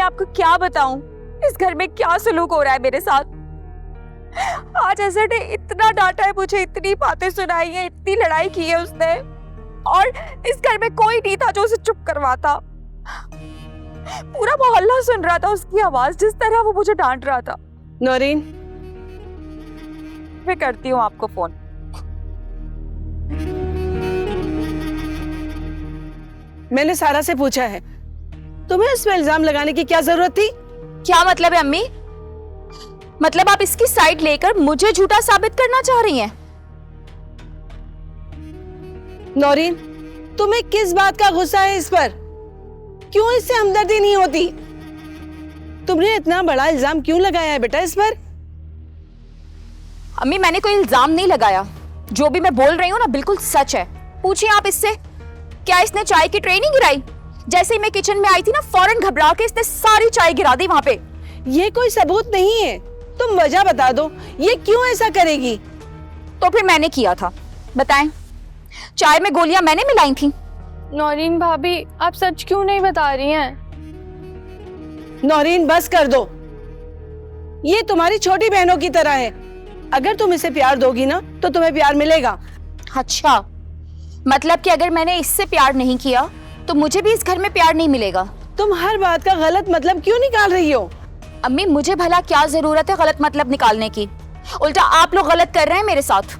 आपको क्या बताऊं इस घर में क्या सुलूक हो रहा है मेरे साथ। आज असर ने इतना डांटा है मुझे, इतनी बातें सुनाई है, इतनी लड़ाई की है उसने, और इस घर में कोई नहीं था जो उसे चुप करवाता। पूरा मोहल्ला सुन रहा था उसकी आवाज, जिस तरह वो मुझे डांट रहा था। नौरीन, मैं करती हूँ आपको फोन। मैंने सारा से पूछा है, तुम्हें इस पे इल्जाम लगाने की क्या जरूरत थी? क्या मतलब है अम्मी? मतलब आप इसकी साइड लेकर मुझे झूठा साबित करना चाह रही हैं? नौरीन, तुम्हें किस बात का गुस्सा है इस पर? क्यों इससे हमदर्दी नहीं होती? तुमने इतना बड़ा इल्जाम क्यों लगाया है बेटा इस पर? अम्मी मैंने कोई इल्जाम नहीं लगाया, जो भी मैं बोल रही हूँ ना बिल्कुल सच है। पूछिए आप इससे, क्या इसने चाय की ट्रे नहीं गिराई? जैसे ही मैं किचन में आई थी ना, फौरन घबरा के इसने सारी चाय गिरा दी वहां पे। ये कोई सबूत नहीं है, तुम वजह बता दो, ये क्यों ऐसा करेगी? तो फिर मैंने किया था, बताएं। चाय में गोलियां मैंने मिलाई थी। नौरीन भाभी, आप सच क्यों नहीं बता रही हैं? नौरीन बस कर दो, ये तुम्हारी छोटी बहनों की तरह है। अगर तुम इसे प्यार दोगी ना तो तुम्हें प्यार मिलेगा। अच्छा, मतलब कि अगर मैंने इससे प्यार नहीं किया तो मुझे भी इस घर में प्यार नहीं मिलेगा। तुम हर बात का गलत मतलब क्यों निकाल रही हो? अम्मी मुझे भला क्या जरूरत है गलत मतलब निकालने की? उल्टा आप लोग गलत कर रहे हैं मेरे साथ।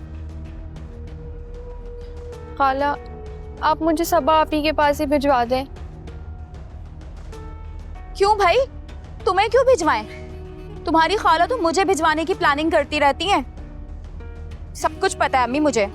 खाला, आप मुझे सबा आपी के पास ही भिजवा दें। क्यों भाई, तुम्हें क्यों भिजवाएं? तुम्हारी खाला तो मुझे भिजवाने की प्लानिंग करती रहती है। सब कुछ पता है अम्मी मुझे।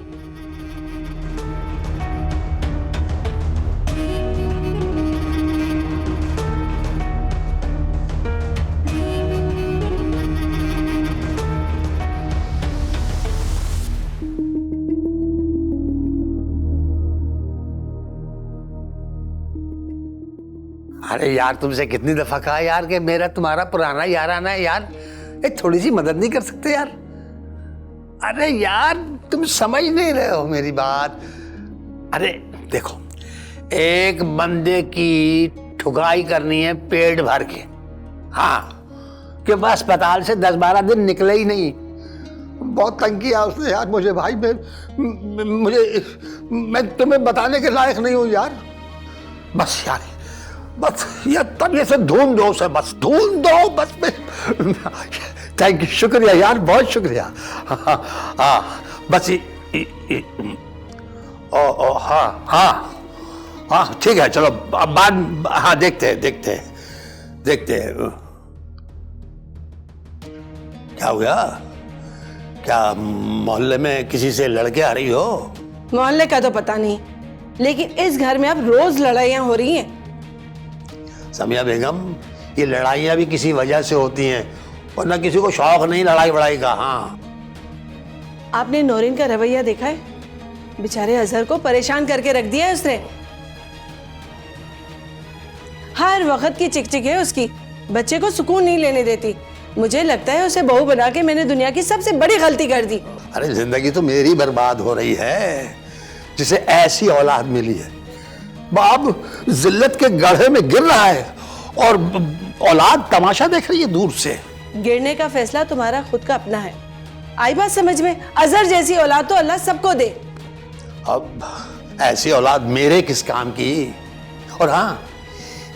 अरे यार, तुमसे कितनी दफा कहा यार कि मेरा तुम्हारा पुराना याराना है यार, एक थोड़ी सी मदद नहीं कर सकते यार? अरे यार, तुम समझ नहीं रहे हो मेरी बात। अरे देखो, एक बंदे की ठुकाई करनी है पेट भर के, हाँ, कि बस अस्पताल से 10-12 दिन निकले ही नहीं। बहुत तंग किया उसने यार मुझे भाई। मैं तुम्हें बताने के लायक नहीं हूँ यार। बस यार, बस ये तब से ढूंढ दो उसे, बस ढूंढ दो बस। थैंक यू, शुक्रिया यार, बहुत शुक्रिया। हाँ बस हाँ हाँ हाँ ठीक है, चलो अब बाद, हाँ देखते हैं। क्या हो गया? क्या मोहल्ले में किसी से लड़के आ रही हो? मोहल्ले का तो पता नहीं, लेकिन इस घर में अब रोज लड़ाइयां हो रही हैं। समिया बेगम, ये लड़ाइयाँ भी किसी वजह से होती हैं, वरना किसी को शौक नहीं लड़ाई वड़ाई का। हाँ, आपने नौरीन का रवैया देखा है? बेचारे अजहर को परेशान करके रख दिया है उसने। हर वक्त की चिकचिक है उसकी, बच्चे को सुकून नहीं लेने देती। मुझे लगता है उसे बहू बना के मैंने दुनिया की सबसे बड़ी गलती कर दी। अरे जिंदगी तो मेरी बर्बाद हो रही है जिसे ऐसी औलाद मिली है। बाप जिल्लत के गड्ढे में गिर रहा है और औलाद तमाशा देख रही है दूर से। गिरने का फैसला तुम्हारा खुद का अपना है। आई बात समझ में? अजहर जैसी औलाद तो अल्लाह सबको दे। अब ऐसी औलाद मेरे किस काम की? और हाँ,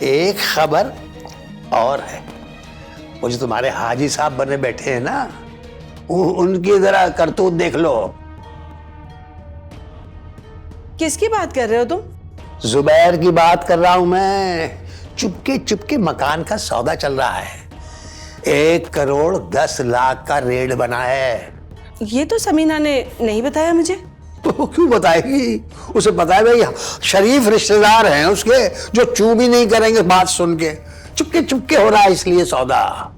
एक खबर और है, वो जो तुम्हारे हाजी साहब बने बैठे हैं ना, उनकी जरा करतूत देख लो। किसकी बात कर रहे हो तुम? जुबैर की बात कर रहा हूं मैं। चुपके चुपके मकान का सौदा चल रहा है, 1,10,00,000 का रेड बना है। ये तो समीना ने नहीं बताया मुझे। तो क्यों बताएगी? उसे पता है भाई, शरीफ रिश्तेदार हैं उसके, जो चू भी नहीं करेंगे बात सुन के। चुपके चुपके हो रहा है इसलिए सौदा।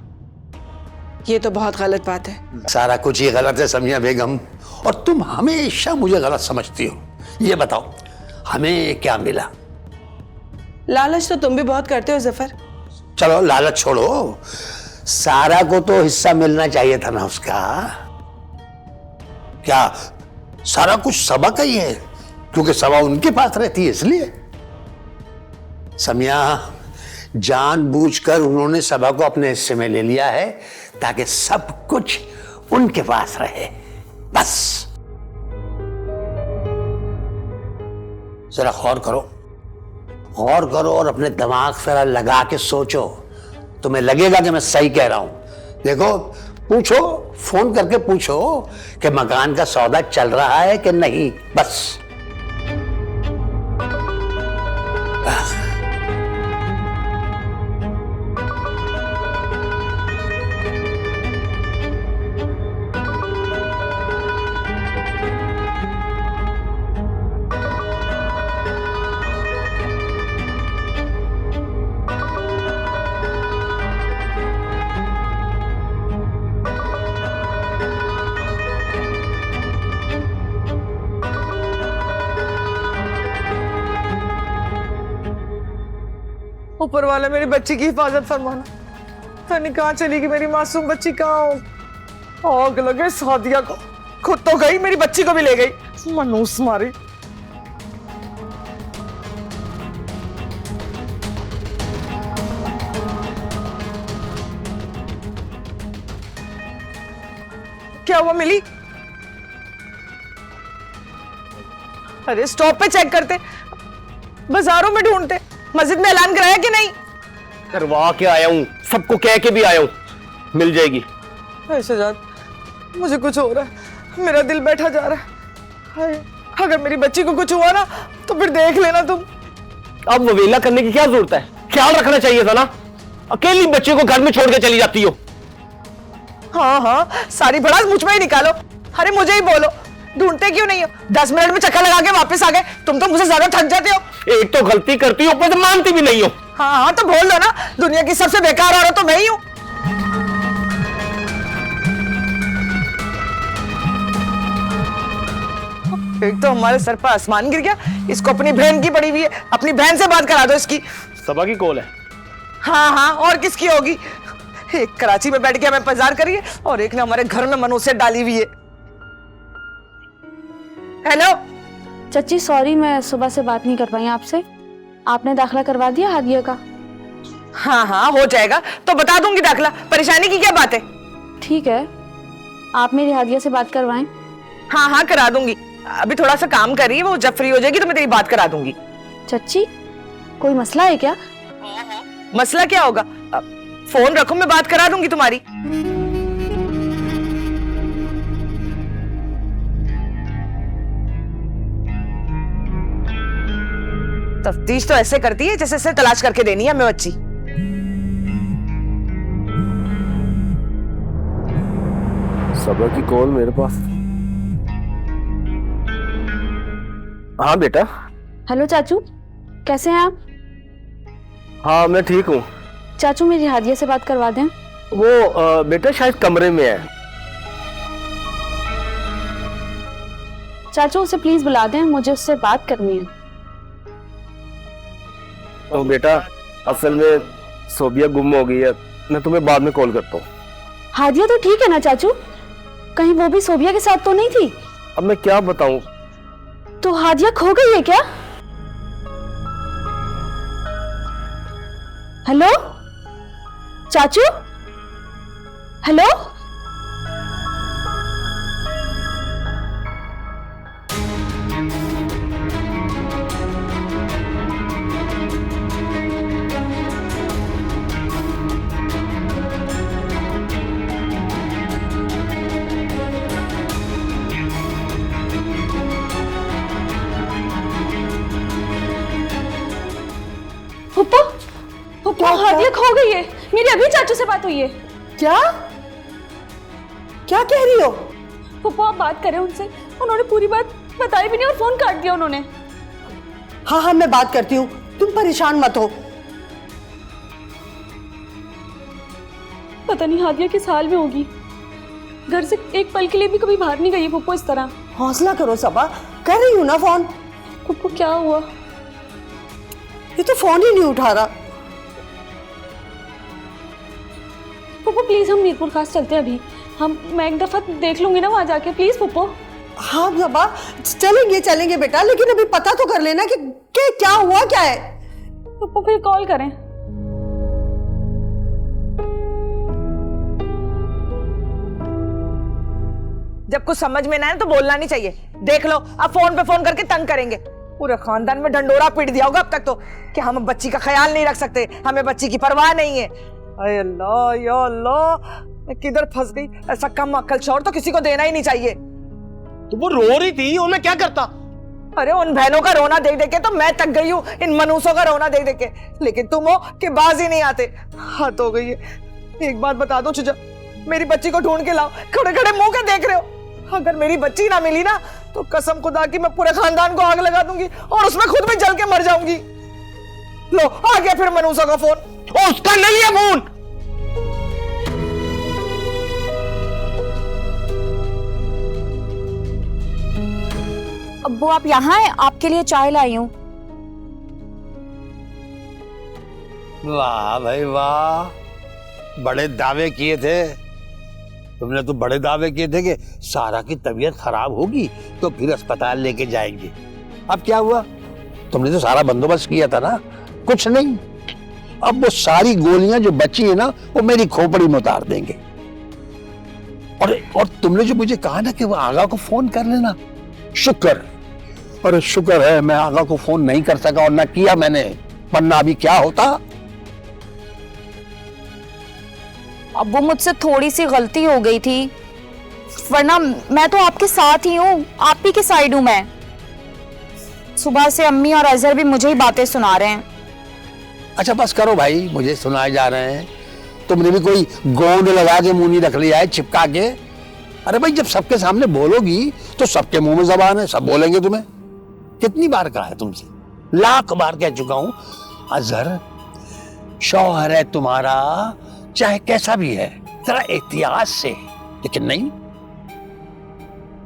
ये तो बहुत गलत बात है। सारा कुछ ही गलत है समिया बेगम, और तुम हमेशा मुझे गलत समझती हो। ये बताओ, हमें क्या मिला? लालच तो तुम भी बहुत करते हो जफर। चलो लालच छोड़ो, सारा को तो हिस्सा मिलना चाहिए था ना उसका। क्या सारा कुछ सबा का ही है? क्योंकि सबा उनके पास रहती है इसलिए। समिया, जानबूझकर उन्होंने सबा को अपने हिस्से में ले लिया है ताकि सब कुछ उनके पास रहे, बस। जरा गौर करो और अपने दिमाग जरा लगा के सोचो, तुम्हें लगेगा कि मैं सही कह रहा हूं। देखो, पूछो, फोन करके पूछो कि मकान का सौदा चल रहा है कि नहीं, बस। ऊपर वाला मेरी बच्ची की हिफाजत फरमाना। तनी कहाँ चली गई मेरी मासूम बच्ची, कहाँ हो? आग लगे सादिया को, खुद तो गई, मेरी बच्ची को भी ले गई, मनूस मारी। क्या हुआ मिली? अरे स्टॉप पे चेक करते, बाजारों में ढूंढते, मस्जिद में ऐलान कराया कि नहीं? करवा के आया हूँ, सबको कह के भी आया हूँ, मिल जाएगी। शहजाद, मुझे कुछ हो रहा है, मेरा दिल बैठा जा रहा है। हाय, अगर मेरी बच्ची को कुछ हुआ ना तो फिर देख लेना तुम। अब ववेला करने की क्या जरूरत है? ख्याल रखना चाहिए था ना, अकेली बच्चे को घर में छोड़ के चली जाती हो। हाँ हाँ, सारी भड़ास मुझ में ही निकालो। अरे मुझे ही बोलो, ढूंढते क्यों नहीं हो? 10 मिनट में चक्कर लगा के वापस आ गए। तुम तो मुझसे ज्यादा थक जाते हो। एक तो गलती करती हो, ऊपर से मानती भी नहीं हो। हाँ हाँ, तो बोल दो ना, दुनिया की सबसे बेकार औरत तो मैं ही हूँ। एक तो हमारे सर पर आसमान गिर गया, इसको अपनी बहन की पड़ी हुई है, अपनी बहन से बात करा दो इसकी। सबा की कॉल है। हाँ हाँ, और किसकी होगी? एक कराची में बैठ के हमें इंतजार करिए और एक ने हमारे घर में मनूसियत डाली हुई है। हेलो चाची, सॉरी मैं सुबह से बात नहीं कर पाई आपसे। आपने दाखिला करवा दिया हादिया का? हाँ हाँ, हो जाएगा, तो बता दूंगी दाखिला। परेशानी की क्या बात है? ठीक है, आप मेरी हादिया से बात करवाएं। हाँ हाँ, करा दूंगी। अभी थोड़ा सा काम कर रही है, वो जब फ्री हो जाएगी तो मैं तेरी बात करा दूंगी। चाची, कोई मसला है क्या? मसला क्या होगा? फोन रखो, मैं बात करा दूंगी तुम्हारी। तफ्तीश तो ऐसे करती है जैसे इसे तलाश करके देनी है हमें बच्ची। सबा की कॉल मेरे पास। हाँ बेटा। हेलो चाचू, कैसे हैं आप? हाँ मैं ठीक हूँ। चाचू, मेरी हादिया से बात करवा दें। वो बेटा शायद कमरे में है। चाचू, उसे प्लीज बुला दें, मुझे उससे बात करनी है। तो बेटा, असल में सोबिया गुम हो गई है, मैं तुम्हें बाद में कॉल करता हूँ। हादिया तो ठीक है ना चाचू? कहीं वो भी सोबिया के साथ तो नहीं थी? अब मैं क्या बताऊँ? तो हादिया खो गई है क्या? हेलो चाचू, हेलो। पुप्पो, पुप्पो, हादिया खो गई है। मेरी अभी चाचू से बात हुई है। क्या क्या कह रही हो? पुप्पो, आप बात करें उनसे, उन्होंने पूरी बात बताई भी नहीं और फोन काट दिया उन्होंने। हाँ हाँ, मैं बात करती हूँ, तुम परेशान मत हो। पता नहीं हादिया किस हाल में होगी। घर से एक पल के लिए भी कभी बाहर नहीं गई पुप्पो इस तरह। हौसला करो सबा, कर रही हूँ ना फोन। पुप्पो, क्या हुआ? ये तो फोन ही नहीं उठा रहा। पुप्पो प्लीज, हम मीरपुर खास चलते हैं अभी। मैं एक दफा देख लूंगी ना वहां जाके, प्लीज पुप्पो। हाँ सबा, चलेंगे चलेंगे बेटा, लेकिन अभी पता तो कर लेना कि क्या हुआ क्या है। पुप्पो फिर कॉल करें। जब कुछ समझ में ना आए तो बोलना नहीं चाहिए। देख लो अब फोन पे फोन करके तंग करेंगे। पूरे खानदान में ढंडोरा पीट दिया होगा अब तक तो कि हम बच्ची का ख्याल नहीं रख सकते, हमें बच्ची की परवाह नहीं है। अरे अल्लाह या अल्लाह, मैं किधर फंस गई। ऐसा कम अक्ल शौहर तो किसी को देना ही नहीं चाहिए। तो वो रो रही थी और मैं क्या करता? अरे उन बहनों का रोना देख देख के तो मैं तक गई हूँ, इन मनूसों का रोना देख देख के। लेकिन तुम हो कि बाज ही नहीं आते। हद हो गई है। एक बात बता दो चुजा, मेरी बच्ची को ढूंढ के लाओ। खड़े खड़े मुंह के देख रहे हो? अगर मेरी बच्ची ना मिली ना तो कसम खुदा की मैं पूरे खानदान को आग लगा दूंगी और उसमें खुद भी जल के मर जाऊंगी। लो आ गया फिर मनूसा का फोन। ओ, उसका नहीं है फोन। अब्बू आप यहाँ हैं, आपके लिए चाय लाई हूँ। वाह भाई वाह, बड़े दावे किए थे तुमने। तो बड़े दावे किए थे कि सारा की तबीयत खराब होगी तो फिर अस्पताल लेके जाएंगे। अब क्या हुआ? तुमने तो सारा बंदोबस्त किया था ना, कुछ नहीं। अब वो सारी गोलियां जो बची है ना वो मेरी खोपड़ी में उतार देंगे। और तुमने जो मुझे कहा ना कि वो आगा को फोन कर लेना, शुक्र, अरे शुक्र है मैं आगा को फोन नहीं कर सका और ना किया मैंने, वरना अभी क्या होता। अब्बू मुझसे थोड़ी सी गलती हो गई थी, वरना मैं तो आपके साथ ही हूँ, आप ही के साइड हूँ मैं। सुबह से अम्मी और अजहर भी मुझे ही बातें सुना रहे हैं। अच्छा बस करो भाई, मुझे सुनाए जा रहे हैं। तुमने भी कोई गोंद लगा के मुंह नहीं रख लिया है, चिपका के। अरे भाई जब सबके सामने बोलोगी तो सबके मुंह में जबान है, सब बोलेंगे तुम्हें। कितनी बार कहा है तुमसे, लाख बार कह चुका हूं, अजहर शौहर है तुम्हारा, चाहे कैसा भी है, जरा एहतियात से। लेकिन नहीं,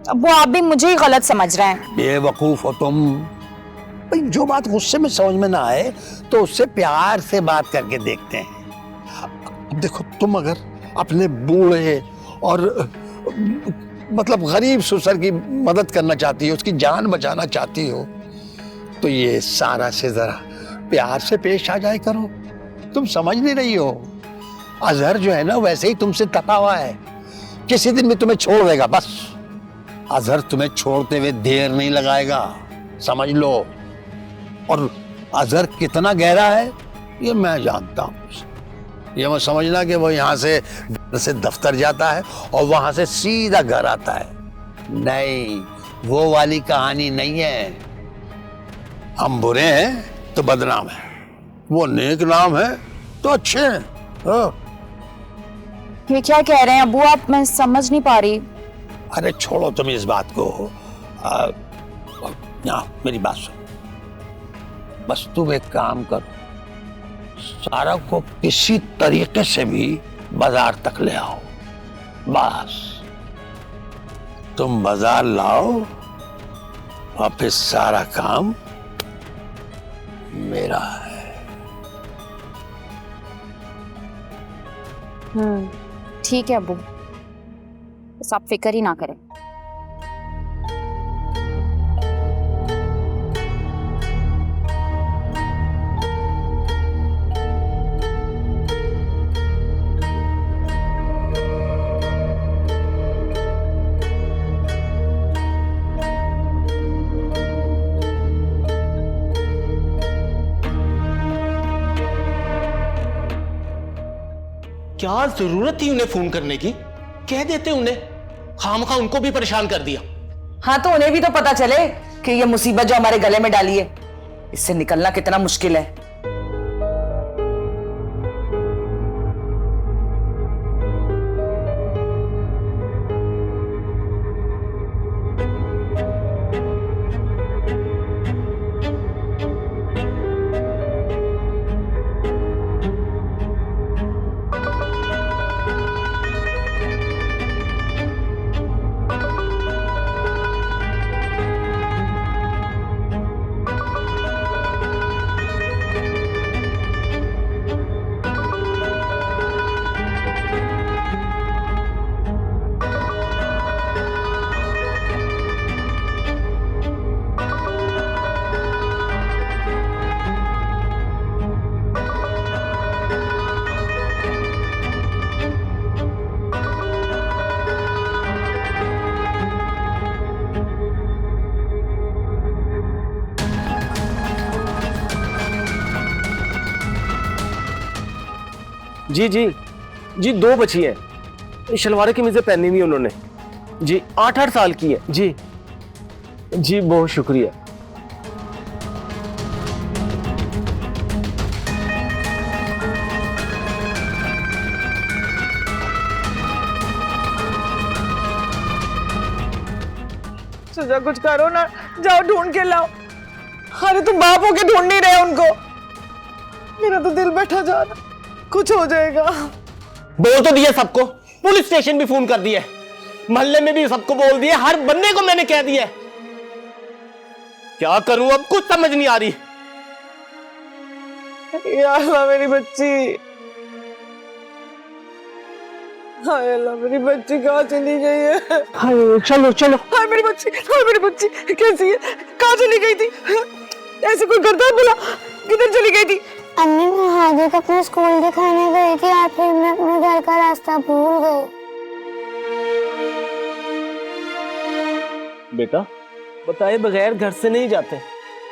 अब्बू आप भी मुझे ही गलत समझ रहे हैं। बेवकूफ हो तुम। भाई जो बात गुस्से में समझ में ना आए तो उससे प्यार से बात करके देखते हैं। अब देखो, तुम अगर अपने बूढ़े और मतलब गरीब ससुर की मदद करना चाहती हो, उसकी जान बचाना चाहती हो, तो ये सारा से जरा प्यार से पेश आ जाए करो। तुम समझ नहीं रही हो, अजहर जो है ना वैसे ही तुमसे तपा हुआ है, किसी दिन भी तुम्हें छोड़ देगा। बस अजहर तुम्हें छोड़ते हुए देर नहीं लगाएगा, समझ लो। और अजहर कितना गहरा है ये मैं जानता हूं। ये मत समझना कि वो यहाँ से दफ्तर जाता है और वहां से सीधा घर आता है, नहीं, वो वाली कहानी नहीं है। हम बुरे हैं तो बदनाम है, वो नेक नाम है तो अच्छे हैं। ये क्या कह रहे हैं अब्बू आप, मैं समझ नहीं पा रही। अरे छोड़ो तुम इस बात को। मेरी बात सुन, बस तुम एक काम करो, सारा को किसी तरीके से भी बाजार तक ले आओ। बस तुम बाजार लाओ और फिर सारा काम मेरा है। ठीक है अब्बू, बस आप फिक्र ही ना करें। क्या जरूरत थी उन्हें फोन करने की? कह देते उन्हें, खामखा उनको भी परेशान कर दिया। हाँ तो उन्हें भी तो पता चले कि ये मुसीबत जो हमारे गले में डाली है, इससे निकलना कितना मुश्किल है। जी जी जी, 2 बची है। शलवार कमीजें पहनी हुई उन्होंने जी। 8-8 साल की है जी। जी बहुत शुक्रिया। सुजा कुछ करो ना, जाओ ढूंढ के लाओ। अरे तुम बाप होके ढूंढ नहीं रहे उनको। मेरा तो दिल बैठा जा रहा, कुछ हो जाएगा। बोल तो दिया सबको, पुलिस स्टेशन भी फोन कर दिया, मोहल्ले में भी सबको बोल दिया, हर बंदे को मैंने कह दिया। क्या करूं अब, कुछ समझ नहीं आ रही। या अल्लाह मेरी बच्ची, हाय अल्लाह मेरी बच्ची कहाँ चली गई है? हाय चलो चलो। हाय मेरी बच्ची कैसी है? कहाँ चली गई थी? ऐसे कोई करता है भला? किधर चली गई थी? अम्मी, मैं हादी को अपने स्कूल दिखाने गई थी और फिर मैं अपने घर का रास्ता भूल गई। बेटा बताए बगैर घर से नहीं जाते,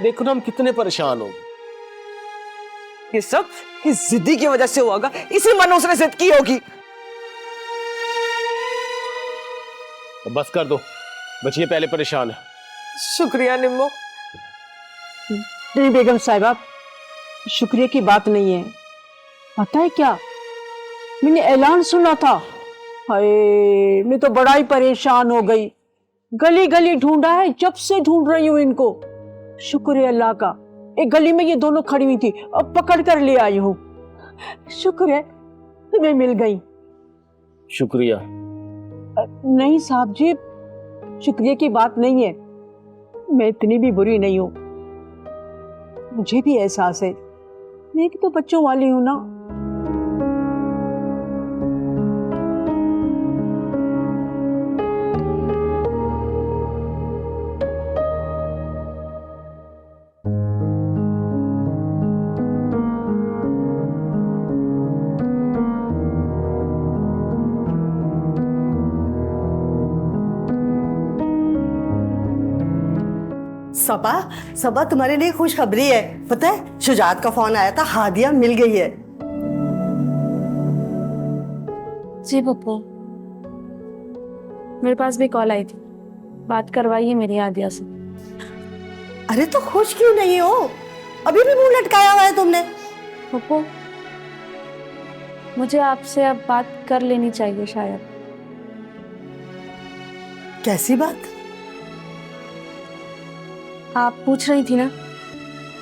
देखो ना हम कितने परेशान हो। ये सब इस जिद्दी की वजह से हुआ, इसी मनोज ने जिद की होगी। तो बस कर दो, बच्चिए पहले परेशान है। शुक्रिया निम्मो। नहीं बेगम साहिबा, शुक्रिया की बात नहीं है। पता है क्या, मैंने ऐलान सुना था, हाय मैं तो बड़ा ही परेशान हो गई। गली गली ढूंढा है, जब से ढूंढ रही हूँ इनको। शुक्र है अल्लाह का, एक गली में ये दोनों खड़ी हुई थी, अब पकड़ कर ले आई हूँ। शुक्र है तुम्हें मिल गई। शुक्रिया। नहीं साहब जी, शुक्रिया की बात नहीं है, मैं इतनी भी बुरी नहीं हूँ। मुझे भी एहसास है, मैं तो बच्चों वाली हूँ ना। सबा सबा, तुम्हारे लिए खुशखबरी है। पता है, शुजात का फोन आया था, हादिया मिल गई है। जी पप्पू, मेरे पास भी कॉल आई थी, बात करवाइए मेरी हादिया से। अरे तो खुश क्यों नहीं हो? अभी भी मुंह लटकाया हुआ है तुमने। पप्पू, मुझे आपसे अब बात कर लेनी चाहिए शायद। कैसी बात? आप पूछ रही थी ना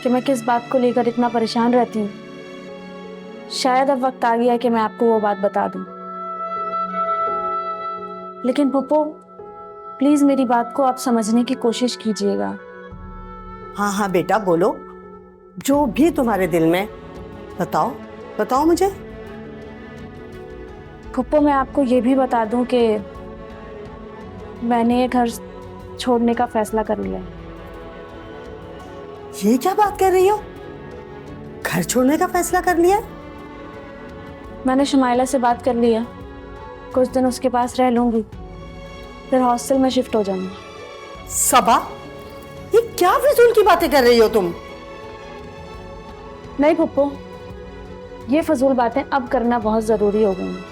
कि मैं किस बात को लेकर इतना परेशान रहती हूँ। शायद अब वक्त आ गया है कि मैं आपको वो बात बता दूं। लेकिन पप्पू, प्लीज मेरी बात को आप समझने की कोशिश कीजिएगा। हाँ हाँ बेटा बोलो, जो भी तुम्हारे दिल में, बताओ बताओ मुझे। पप्पू, मैं आपको ये भी बता दूं कि मैंने ये घर छोड़ने का फैसला कर लिया है। ये क्या बात कर रही हो? घर छोड़ने का फैसला कर लिया? मैंने शुमाइला से बात कर लिया, कुछ दिन उसके पास रह लूंगी, फिर हॉस्टल में शिफ्ट हो जाऊंगी। सबा, ये क्या फिजूल की बातें कर रही हो तुम? नहीं पप्पू, ये फजूल बातें अब करना बहुत जरूरी हो गई हैं।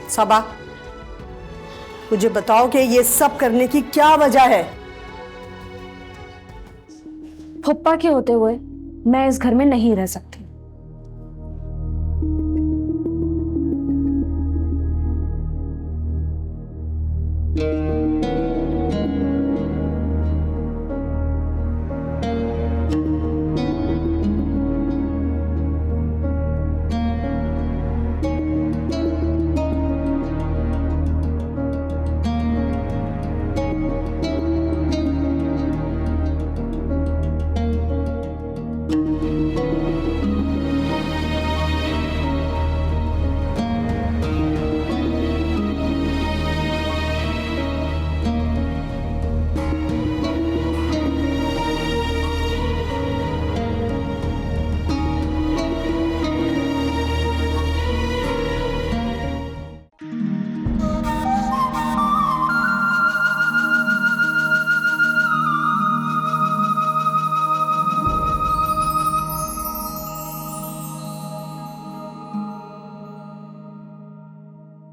सबा, मुझे बताओ कि ये सब करने की क्या वजह है? फुप्पा के होते हुए मैं इस घर में नहीं रह सकती।